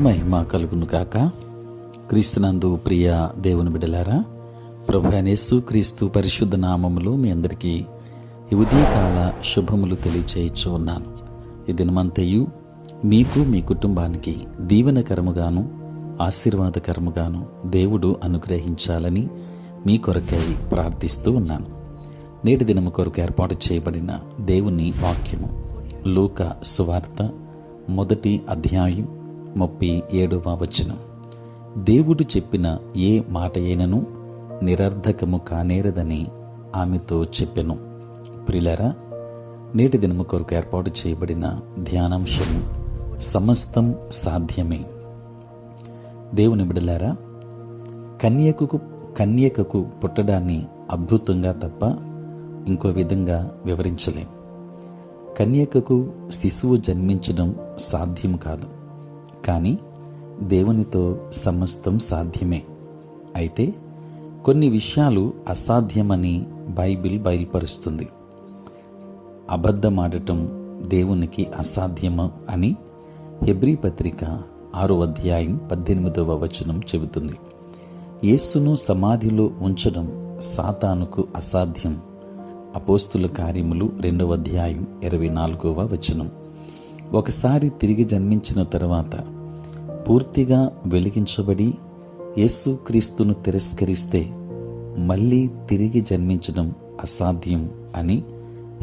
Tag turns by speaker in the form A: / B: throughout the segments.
A: మహిమ కలుగును గాక. క్రీస్తునందు ప్రియ దేవుని బిడ్డలారా, ప్రభు యేసు క్రీస్తు పరిశుద్ధ నామములో మీ అందరికీ ఈ ఉదయకాల శుభములు తెలియచేయచ్చు ఉన్నాను. ఈ దినమంతయు మీకు మీ కుటుంబానికి దీవెనకరముగాను ఆశీర్వాదకరముగాను దేవుడు అనుగ్రహించాలని మీ కొరకై ప్రార్థిస్తూ ఉన్నాను. నేటి దినము కొరకు ఏర్పాటు చేయబడిన దేవుని వాక్యము లూకా సువార్త 1వ అధ్యాయం 37వ వచనం. దేవుడు చెప్పిన ఏ మాట అయినను నిరర్ధకము కానేరదని ఆమెతో చెప్పెను. ప్రియులారా, నేటి దినము కొరకు ఏర్పాటు చేయబడిన ధ్యానాంశము సమస్తం సాధ్యమే. దేవుని బిడ్డలారా, కన్యకకు పుట్టడాన్ని అద్భుతంగా తప్ప ఇంకో విధంగా వివరించలేం. కన్యకకు శిశువు జన్మించడం సాధ్యం కాదు, కానీ దేవునితో సమస్తం సాధ్యమే. అయితే కొన్ని విషయాలు అసాధ్యమని బైబిల్ బయలుపరుస్తుంది. అబద్ధమాడటం దేవునికి అసాధ్యము అని హెబ్రీ పత్రిక 6వ అధ్యాయం 18వ వచనం చెబుతుంది. యేసును సమాధిలో ఉంచడం సాతానుకు అసాధ్యం. అపోస్తుల కార్యములు 2వ అధ్యాయం 24వ వచనం. ఒకసారి తిరిగి జన్మించిన తర్వాత పూర్తిగా వెలిగించబడి యేసుక్రీస్తును తిరస్కరిస్తే మళ్ళీ తిరిగి జన్మించడం అసాధ్యం అని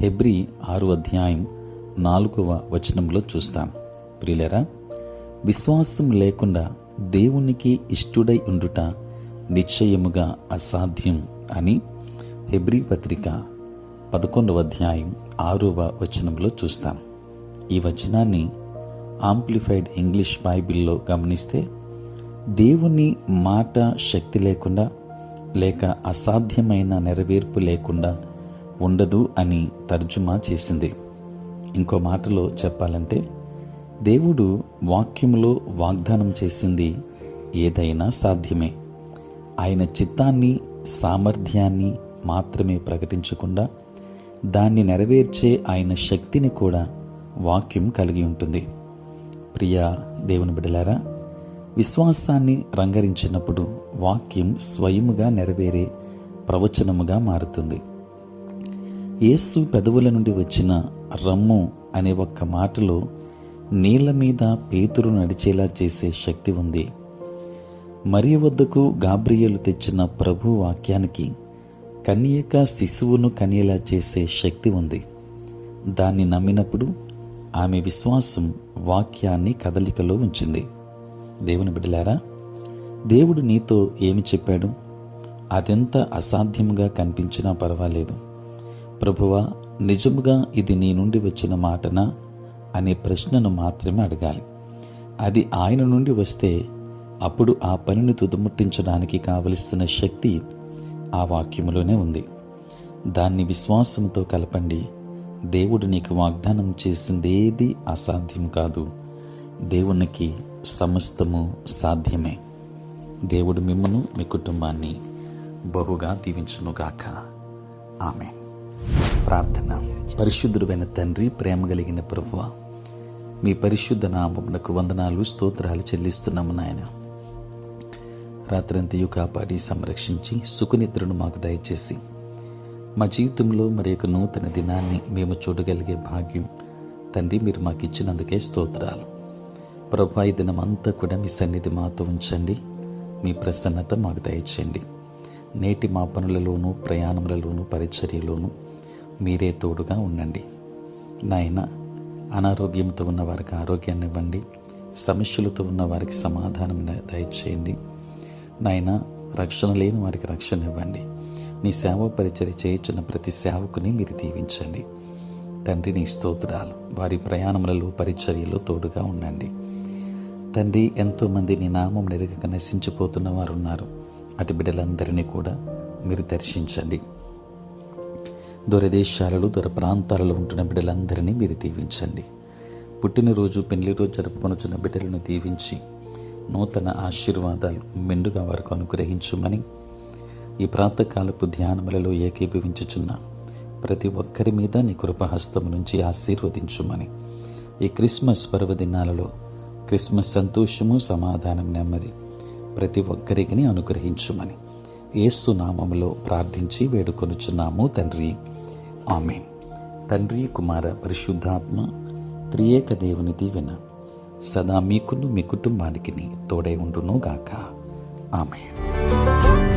A: హెబ్రీ 6వ అధ్యాయం 4వ వచనంలో చూస్తాం. ప్రియులరా, విశ్వాసం లేకుండా దేవునికి ఇష్టుడై ఉండుట నిశ్చయముగా అసాధ్యం అని హెబ్రీ పత్రిక 11వ అధ్యాయం 6వ వచనంలో చూస్తాం. ఈ వచనాన్ని ఆంప్లిఫైడ్ ఇంగ్లీష్ బైబిల్లో గమనిస్తే దేవుని మాట శక్తి లేకుండా లేక అసాధ్యమైన నెరవేర్పు లేకుండా ఉండదు అని తర్జుమా చేసింది. ఇంకో మాటలో చెప్పాలంటే దేవుడు వాక్యములో వాగ్దానం చేసింది ఏదైనా సాధ్యమే. ఆయన చిత్తాన్ని సామర్థ్యాన్ని మాత్రమే ప్రకటించకుండా దాన్ని నెరవేర్చే ఆయన శక్తిని కూడా వాక్యం కలిగి ఉంటుంది. ప్రియ దేవుని బిడ్డలారా, విశ్వాసాన్ని రంగరించినప్పుడు వాక్యం స్వయముగా నెరవేరే ప్రవచనముగా మారుతుంది. యేసు పెదవుల నుండి వచ్చిన రమ్ము అనే ఒక్క మాటలో నీళ్ల మీద పేతురు నడిచేలా చేసే శక్తి ఉంది. మరియ వద్దకు గాబ్రియేలు తెచ్చిన ప్రభు వాక్యానికి కన్యక శిశువును కనియేలా చేసే శక్తి ఉంది. దాన్ని నమ్మినప్పుడు ఆమె విశ్వాసం వాక్యాన్ని కదలికలో ఉంచింది. దేవుని బిడ్డలారా, దేవుడు నీతో ఏమి చెప్పాడు? అదెంత అసాధ్యముగా కనిపించినా పర్వాలేదు. ప్రభువా, నిజముగా ఇది నీ నుండి వచ్చిన మాటనా అనే ప్రశ్నను మాత్రమే అడగాలి. అది ఆయన నుండి వస్తే అప్పుడు ఆ పనిని తుదముట్టించడానికి కావలసిన శక్తి ఆ వాక్యములోనే ఉంది. దాన్ని విశ్వాసంతో కలపండి. దేవుడు నీకు వాగ్దానం చేసిందేది అసాధ్యం కాదు. దేవునికి సమస్తము సాధ్యమే. దేవుడు మిమ్మను మీ కుటుంబాన్ని బహుగా దీవించునుగాక. ఆమేన్. ప్రార్థన. పరిశుద్ధుడైన తండ్రి, ప్రేమ కలిగిన ప్రభువా, మీ పరిశుద్ధ నామమునకు వందనాలు స్తోత్రాలు చెల్లిస్తున్నాము నాయన. రాత్రంతయు కాపాడి సంరక్షించి సుఖనిద్రను మాకు దయచేసి మా జీవితంలో మరి ఒక నూతన దినాన్ని మేము చూడగలిగే భాగ్యం తండ్రి మీరు మాకు ఇచ్చినందుకే స్తోత్రాలు. ప్రభా, ఈ దినం అంతా కూడా మీ సన్నిధి మాతో ఉంచండి. మీ ప్రసన్నత మాకు దయచేయండి. నేటి మా పనులలోనూ ప్రయాణములలోనూ పరిచర్యలోనూ మీరే తోడుగా ఉండండి నాయన. అనారోగ్యంతో ఉన్న వారికి ఆరోగ్యాన్ని ఇవ్వండి. సమస్యలతో ఉన్న వారికి సమాధానం దయచేయండి నాయన. రక్షణ లేని వారికి రక్షణ ఇవ్వండి. నీ సేవ పరిచర్య చేయుచున్న ప్రతి సేవకుని మీరు దీవించండి తండ్రి. నీ స్తోత్రాలు. వారి ప్రయాణములలో పరిచర్యలో తోడుగా ఉండండి తండ్రి. ఎంతోమంది నీ నామం నెరగక నశించిపోతున్న వారు ఉన్నారు. అటు బిడ్డలందరినీ కూడా మీరు దర్శించండి. దూరదేశాలలో దూర ప్రాంతాలలో ఉంటున్న బిడ్డలందరినీ మీరు దీవించండి. పుట్టినరోజు పెళ్లి రోజు జరుపుకొనుచున్న బిడ్డలను దీవించి నూతన ఆశీర్వాదాలు మెండుగా వారికి అనుగ్రహించుమని ఈ ప్రాతకాలపు ధ్యానములలో ఏకీభవించుచున్న ప్రతి ఒక్కరి మీద నీ కృపహస్తము నుంచి ఆశీర్వదించుమని ఈ క్రిస్మస్ పర్వదినాలలో క్రిస్మస్ సంతోషము, సమాధానం, నెమ్మది ప్రతి ఒక్కరికి అనుగ్రహించుమని యేసు నామములో ప్రార్థించి వేడుకొనుచున్నాము తండ్రి. ఆమేన్. తండ్రి, కుమార, పరిశుద్ధాత్మ త్రియేక దేవుని దీవెన సదా మీకును మీ కుటుంబానికి తోడై ఉండును గాక. ఆమేన్.